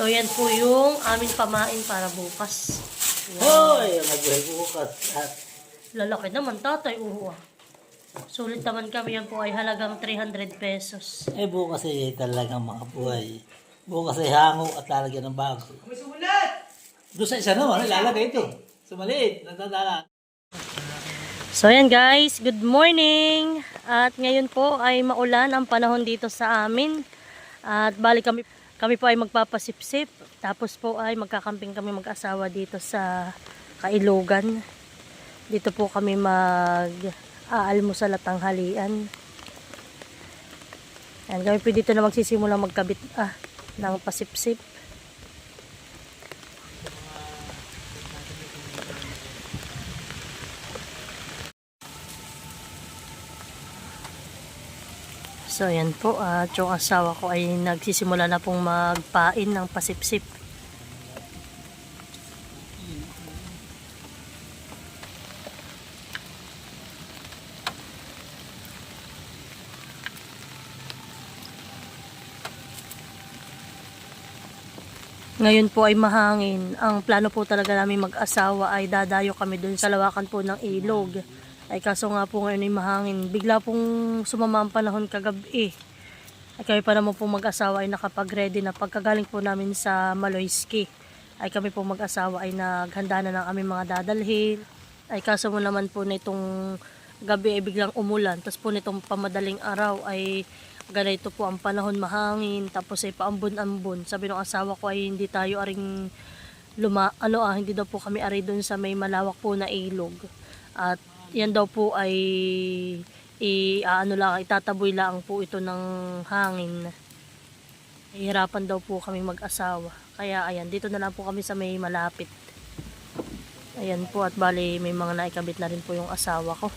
So, yan po yung aming pamain para bukas. Hoy! Nagbuhay bukas. Lalaki naman, tatay. Sulit naman kami. Yan po ay halagang 300 pesos. Bukas talagang mga buhay. Bukas hango at lalagyan ng bago. May sumulat! Doon sa isa naman, ilalagay ito. Sa maliit, natadala. So, yan guys. Good morning! At ngayon po ay maulan ang panahon dito sa amin. At bali kami po ay magpapasipsip. Tapos po ay magkakamping kami mag-asawa dito sa Kailogan. Dito po kami mag-aalmusal at tanghalian. Yan, kami po dito na magsisimula magkabit ng pasipsip. So yan po, at yung asawa ko ay nagsisimula na pong magpain ng pasipsip. Ngayon po ay mahangin. Ang plano po talaga namin mag-asawa ay dadayo kami dun sa lawakan po ng ilog. Ay kaso nga po ngayon ay mahangin. Bigla pong sumama ang panahon kagabi. Ay kami pa naman po mag-asawa ay nakapag-ready na pagkagaling po namin sa Maloyski. Ay kami po mag-asawa ay naghanda na ng aming mga dadalhin. Ay kaso mo naman po na itong gabi ay biglang umulan. Tapos po nitong pamadaling araw ay ganito po ang panahon, mahangin. Tapos ay paambon-ambon. Sabi ng asawa ko ay hindi tayo aring hindi daw po kami ari doon sa may malawak po na ilog. At yan daw po ay itataboy lang po ito ng hangin. Hihirapan daw po kami mag-asawa. Kaya ayan, dito na lang po kami sa may malapit. Ayan po, at bali may mga naikabit na rin po yung asawa ko.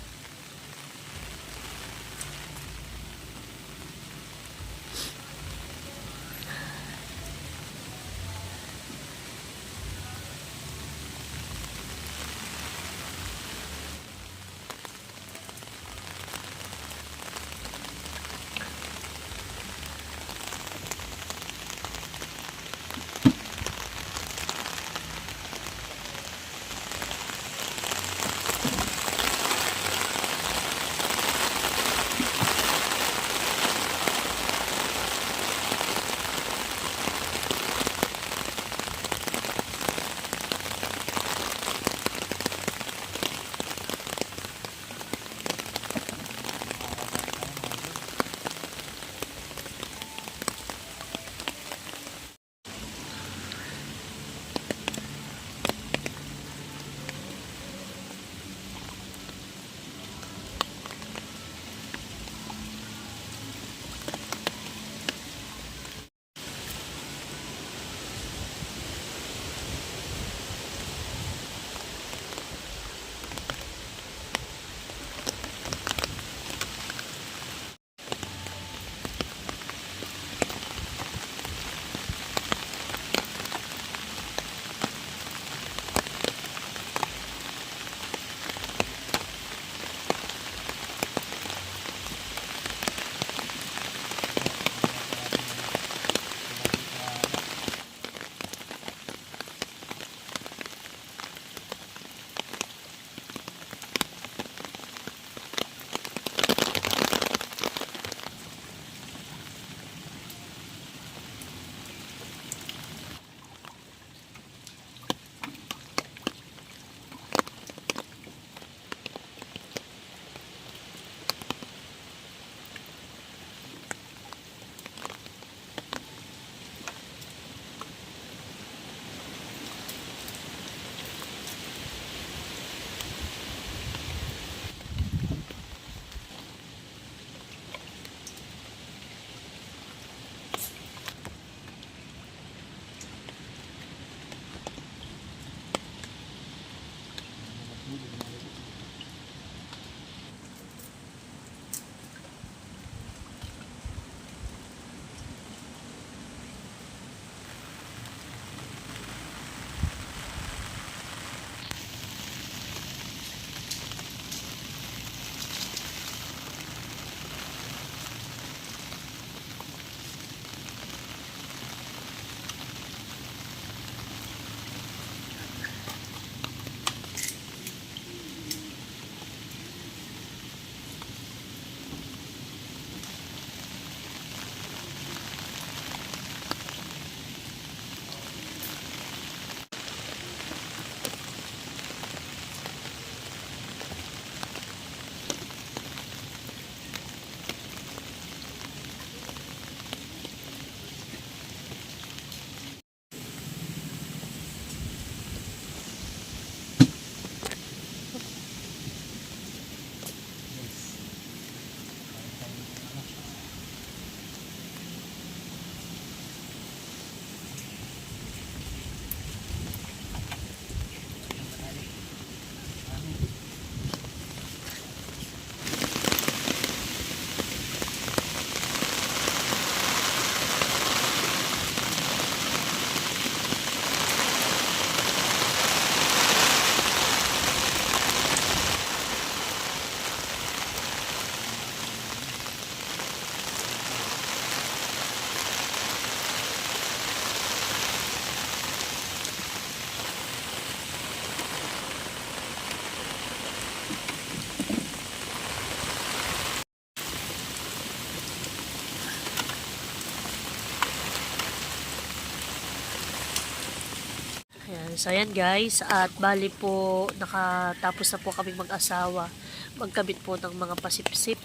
So ayan guys, at bali po nakatapos na po kami mag-asawa, magkabit po ng mga pasipsip.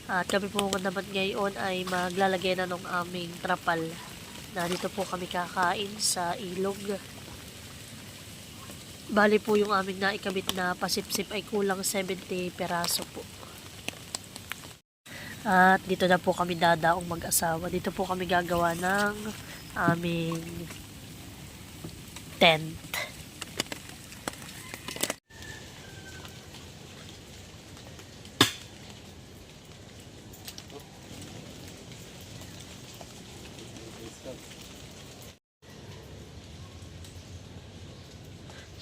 At kami po naman ngayon ay maglalagay na ng aming trapal. Na dito po kami kakain sa ilog. Bali po yung aming naikabit na pasipsip ay kulang 70 peraso po. At dito na po kami dadaong mag-asawa. Dito po kami gagawa ng aming tent.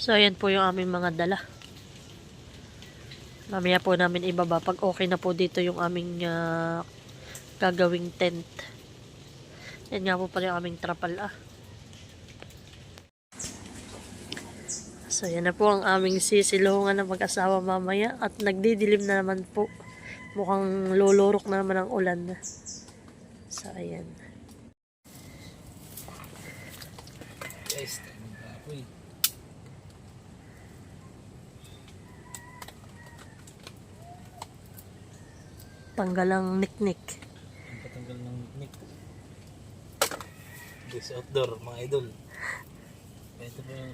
So, ayan po yung aming mga dala. Mamaya po namin ibaba pag okay na po dito yung aming gagawing tent. Yan nga po pala yung aming trapal So, yan na po ang aming sisilungan ng mag-asawa mamaya. At nagdidilim na naman po. Mukhang lulurok na naman ang ulan. So, ayan. Guys, apoy. Tanggal ang niknik. Ang patanggal ng mic. This outdoor, mga idol. Ito po yung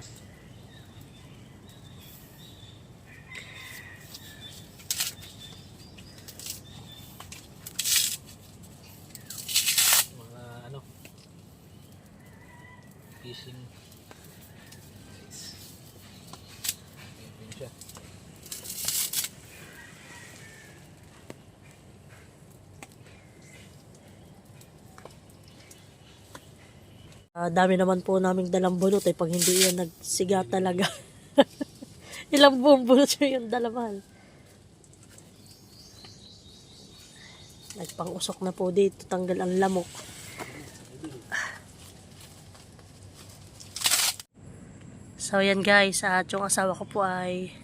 mga ano, fishing. Guys. Ito yun siya. Dami naman po naming dalang bunot pag hindi yan nagsiga talaga. Ilang buong bunot yung dala mahal. Nagpang-usok na po dito, tanggal ang lamok. So yan guys, at yung asawa ko po ay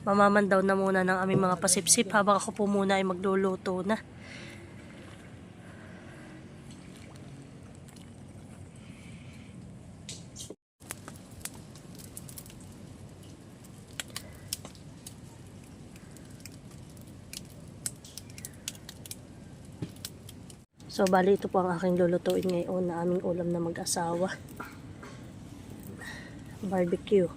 mamamandaw na muna ng aming mga pasipsip habang ako po muna ay magluluto na. So, bali ito po ang aking lulutuin ngayon na aming ulam na mag-asawa. Barbecue.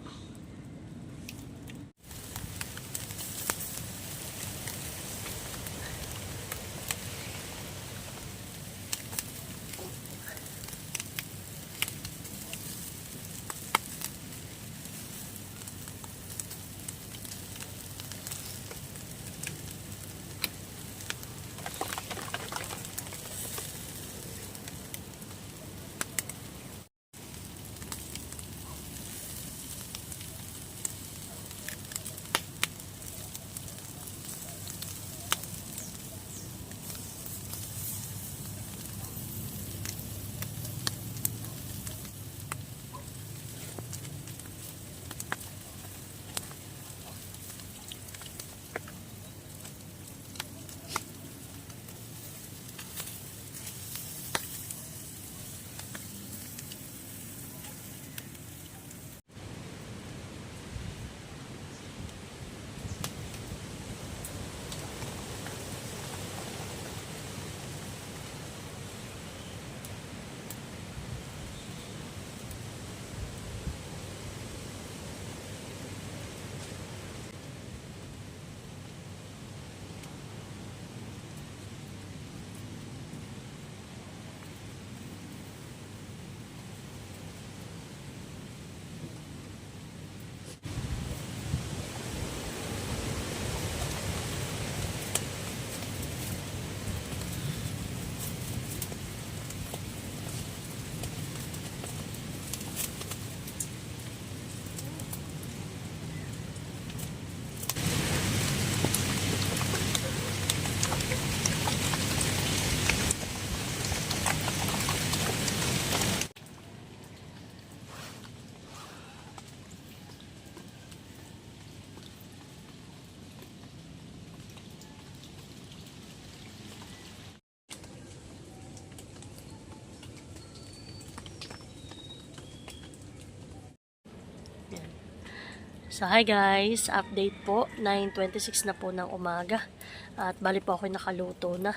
So hi guys, update po, 9:26 na po ng umaga. At bali po ako nakaluto na.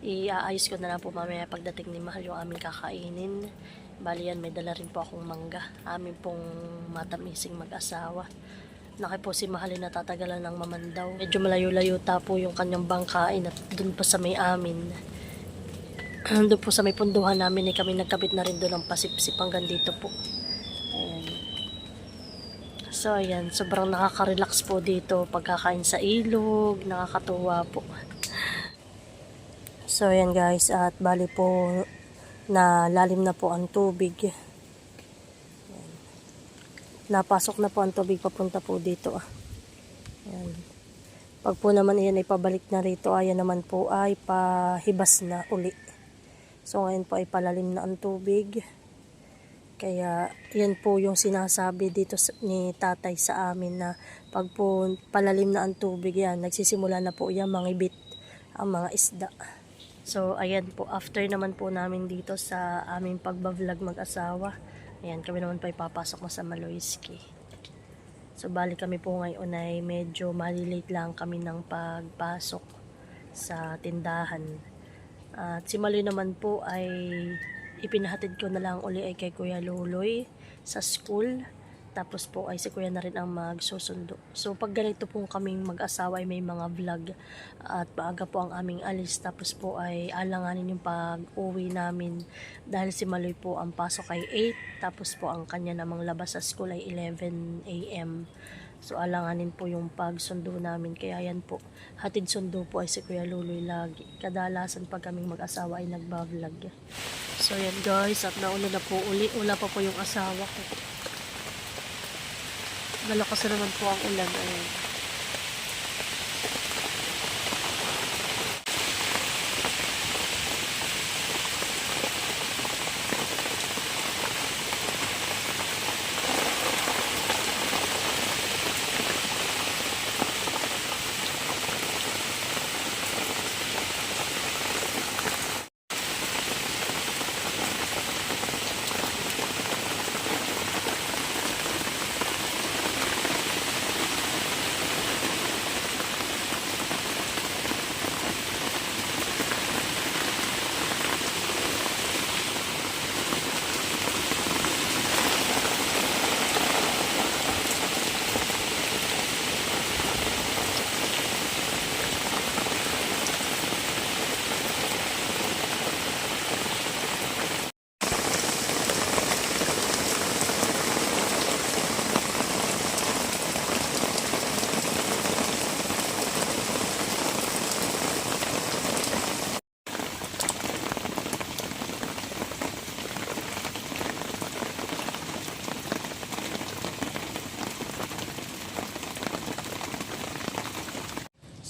Iaayos ko na lang po mamaya pagdating ni Mahal yung aming kakainin. Bali yan, may dala rin po akong mangga. Amin pong matamising mag-asawa. Laki po si Mahal na natatagalan ng mamandaw. Medyo malayo-layo po yung kanyang bangkain at dun pa sa may amin. Doon po sa may punduhan namin kami nagkabit na rin doon ng pasipsip hanggang dito po. Ayan. So ayan, sobrang nakaka-relax po dito pagkakain sa ilog, nakakatuwa po. So ayan guys, at bali po na lalim na po ang tubig. Ayan. Napasok na po ang tubig papunta po dito. Ayan. Pag po naman iyan ay pabalik na rito, ayan naman po ay pahibas na uli. So ngayon po ay palalim na ang tubig. Kaya yan po yung sinasabi dito ni tatay sa amin na pag po palalim na ang tubig yan, nagsisimula na po yan mangibit ang mga isda. So ayan po, after naman po namin dito sa aming pagbablog mag-asawa, ayan kami naman pa ipapasok na sa Maloyski. So bali kami po ngayon ay medyo malilate lang kami ng pagpasok sa tindahan. At si Maloy naman po ay ipinahatid ko na lang uli ay kay Kuya Luloy sa school. Tapos po ay si Kuya na rin ang magsusundo. So pag ganito po kaming mag-asawa ay may mga vlog at maaga po ang aming alis. Tapos po ay alanganin yung pag-uwi namin dahil si Maloy po ang pasok ay 8. Tapos po ang kanya namang labas sa school ay 11 AM. So alanganin po yung pagsundo namin. Kaya yan po, hatid sundo po ay si Kuya Luloy lagi. Kadalasan pag kaming mag-asawa ay nagba-vlog. So yan guys, at nauna na po uli. Wala pa po yung asawa ko. Malakas na naman po ang ulan. Ayan.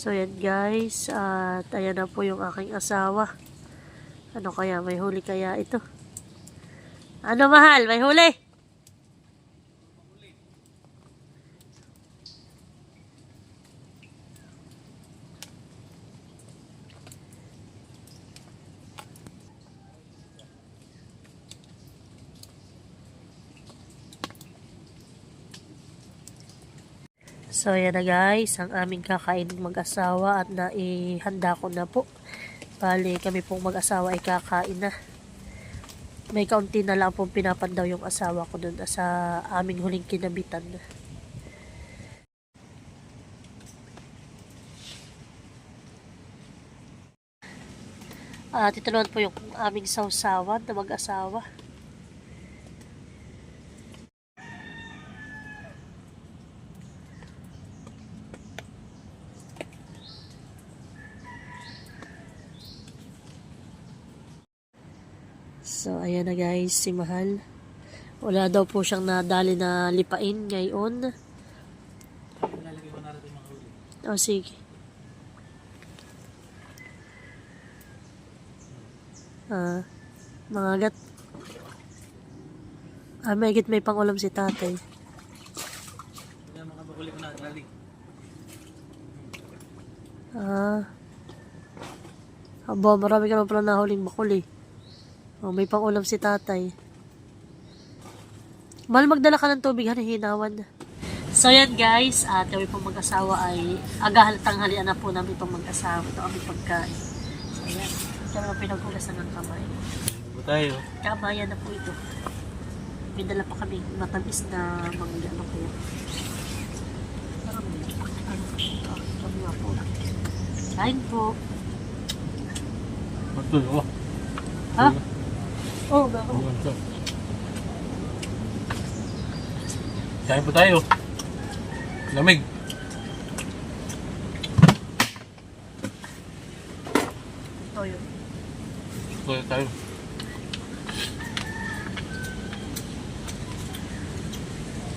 So yan guys, at ayan na po yung aking asawa. Ano kaya, may huli kaya ito? Ano Mahal, may huli? So yan na guys, ang aming kakainin mag-asawa at naihanda ko na po. Bali kami pong mag-asawa ay kakain na. May kaunti na lang pong pinapandaw yung asawa ko dun sa aming huling kinabitan. At ito naman po yung aming sausawan na mag-asawa. So, ayan na guys, si Mahal. Wala daw po siyang nadali na lipain ngayon. O, sige. Mga gat. May higit may pangulam si tatay. Aba, marami ka naman pala nahuling bakul eh. Oh, may pangulam si tatay. Mahal, magdala ka ng tubig, hinawan. So yan guys, at kami pong mag-asawa ay tanghalian na po namin itong mag-asawa. Ito aming pagkain. So yan, kami na pinaghugasan ng kamay. Tayo. Kabayan na po ito. May dala pa kami matamis na mga ano kaya. Parang kami nga po. Kain po. Matuloy. Ha? Oo, baka. Kain po tayo. Lamig. Ito yun. Tuloy tayo.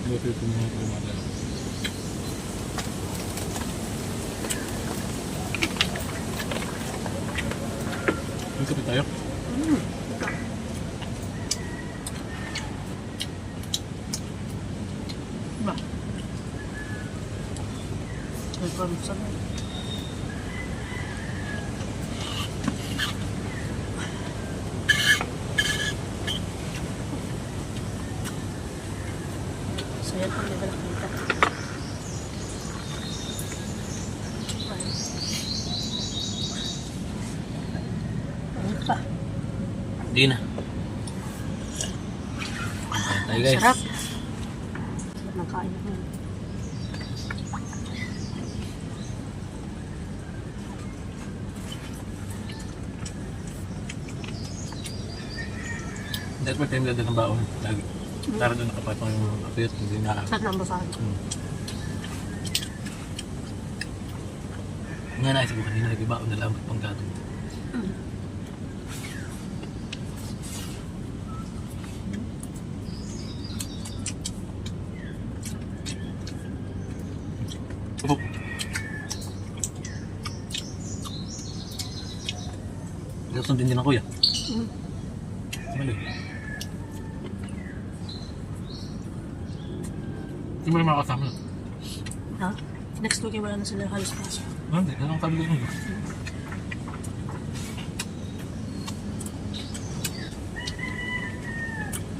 Luto ito mga kumada. Dito pa tayo. Ba? Ay, parang saan na. So yan po, may dalang kita. Ano pa? Hindi na. Kain tayo guys. Sarap. Sarap ng kain ko. Dahil pa tayo nagdadala ng baon. Lagi. Para doon nakapatong yung apit. Hindi na. Sarap ng basahan. Nga naisip ko kanina nag-ibaon na lang pang gato. Upok. Sundin din ako kuya. Mali. Hindi mo na makakasama na. Ha? Next week, wala na sila halos pasok. Hindi, anong sabi ko yun?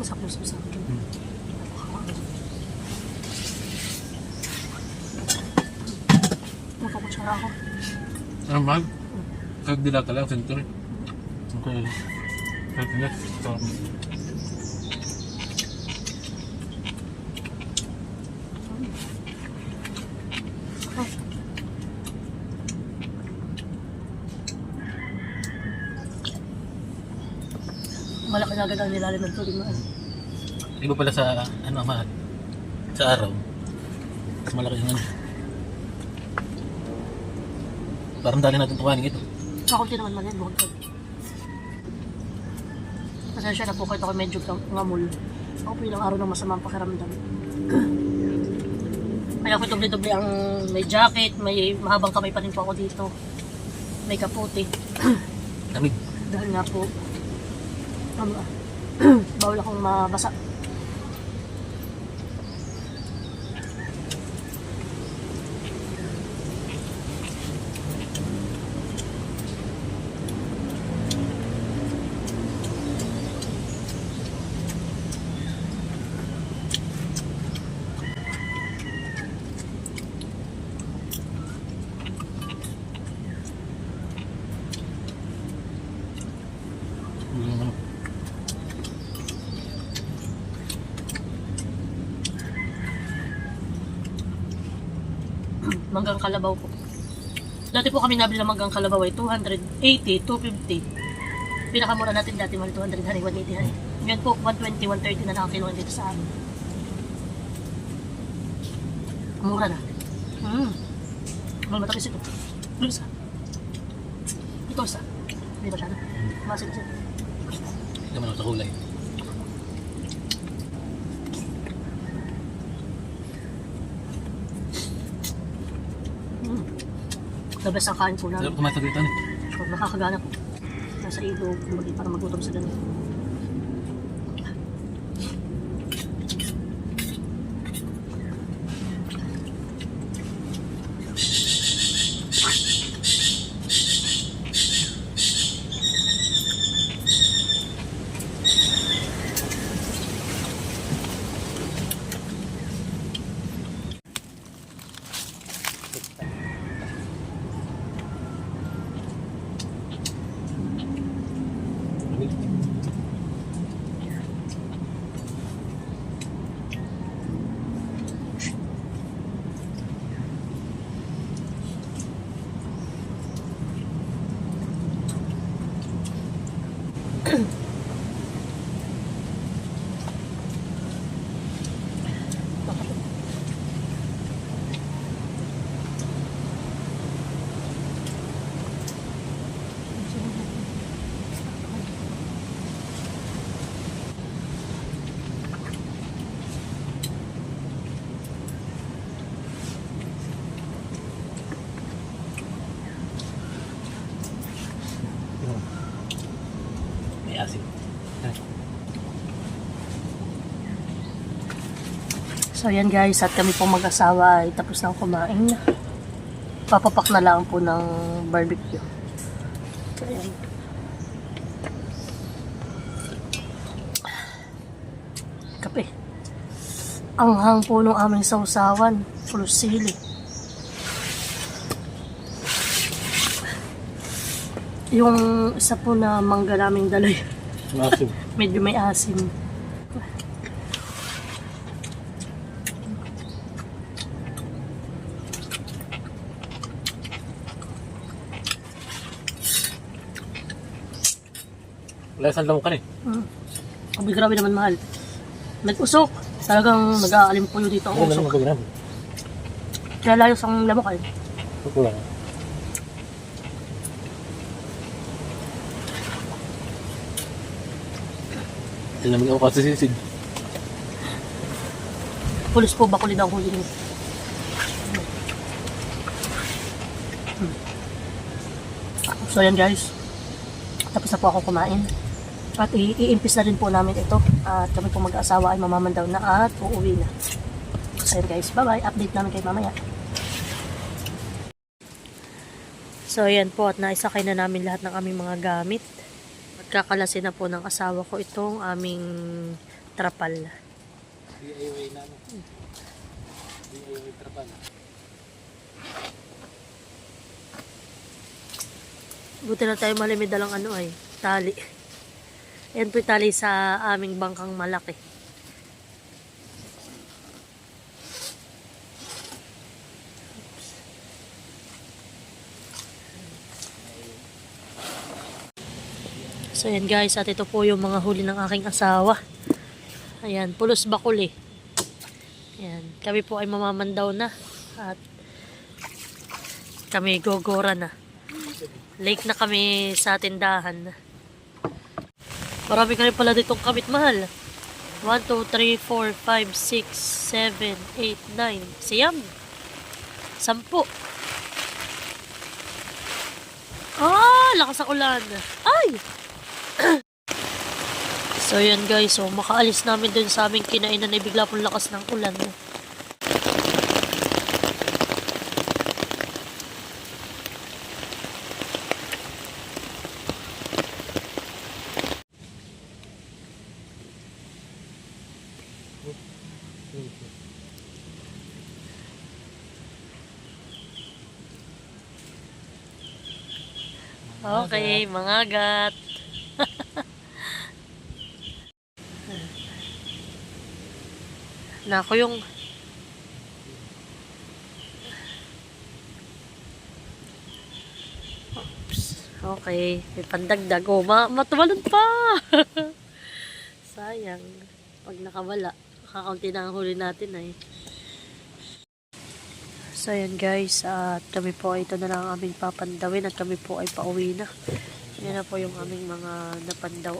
Masakos mo sa akin. Nakakutsara ako. Ang mahal? Kagdila ka lang, century. Okay. Healthiness. Malaki na agad ang nilalim ng tubig mo. Iba pala sa, ano, mahal? Sa araw. Mas malaki yung ano. Parang dali natin tukanin ito. Kakunti naman man yan, bukod pag. Pasensya na po kahit ako medyo ngamul. Ako po ilang araw ng masamang pakiramdam. Kaya ako doble-doble ang may jacket, may mahabang kamay pa rin po ako dito. May kaputi. Lamig. Dahil nga po, bawal akong mabasa. Manggang kalabaw po. Dati po kami nabili ng manggang kalabaw ay 280, 250. Pinakamura natin dati mga 200, 180. Ngayon po 120, 130 na nakakiluan dito sa amin. Mura na. Matamis ito. Lusa. Ito isa. Hindi ba siya na? Masin-sin. Hindi naman ako sa kulay. The best ang kain po namin. Sarap kumasagitan eh. So, nakakagana po. Nasa ilog, para magutom sa ganun. So yan guys, at kami pong mag-asawa ay tapos na kumain. Papapak na lang po ng barbecue. So yan. Kape. Ang hang po nung aming sausawan, full of sili. Yung isa po na mangga naming daloy, Masim. medyo may asim. Wala isang lamang ka eh. Abi, grabe naman mahal. Nag-usok. Talagang nag-aalim po yun dito ang Ano naman usok. magagawin? Kaya layos ang lamok ay. Kulang. Hindi naman ako kasi sisid. Pulis po, bakuli daw huli niyo. So yan guys. Tapos na po ako kumain. At i-impis na rin po namin ito. At kami po mag-asawa ay mamamandaw na at uuwi na. So yan guys, bye-bye. Update namin kayo mamaya. So yan po, at naisakay na namin lahat ng aming mga gamit. At kakalasin na po ng asawa ko itong aming trapal. DIY na ano. DIY trapal. Buti na tayo malimid dalang ano ay, tali. Ayan po yung tali sa aming bangkang malaki. So yan guys, at ito po yung mga huli ng aking asawa. Ayan, pulos bakuli. Ayan, kami po ay mamamandaw na. At kami gogora na. Late na kami sa tindahan. Marami ka rin pala ditong kamit, mahal. 1, 2, 3, 4, 5, 6, 7, 8, 9. Siyam. 10. Ah, lakas ang ulan. Ay! So yan guys, so makaalis namin dun sa aming kinainan ay bigla pong lakas ng ulan. Okay, mga gat. Nako yung oops. Okay, may pandagdag. Oh, matumalon pa. Sayang. Pag nakawala, kakaunti na ang huli natin ay. So yan guys, at kami po ay ito na lang ang aming papandawin at kami po ay pauwi na. Yan na po yung aming mga napandaw.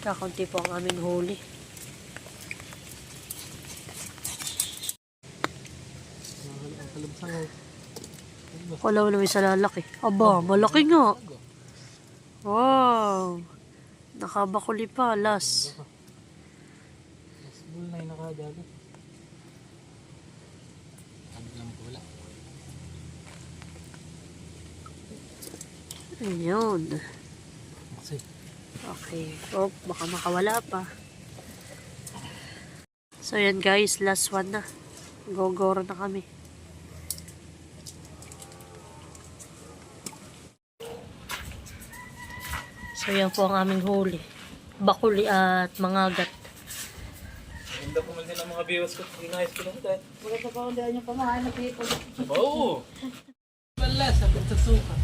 Kakaunti po ang aming huli. Wala naman sa lalaki. Aba, malaki nga. Wow. Nakabakuli pa, las. Masbul na yung nakadagat. Ano lang po wala. Ayun. Kasi Okay. Oh, baka makawala pa. So yan guys, last one na. Gogoro na kami. So yan po ang aming huli. Bakuli at mangagat. ganda po man din ang mga viewers ko. Hindi na high school ako dahil. Wala pa pa, hindi niya pamahay na people. Oo! Wala, sa suka.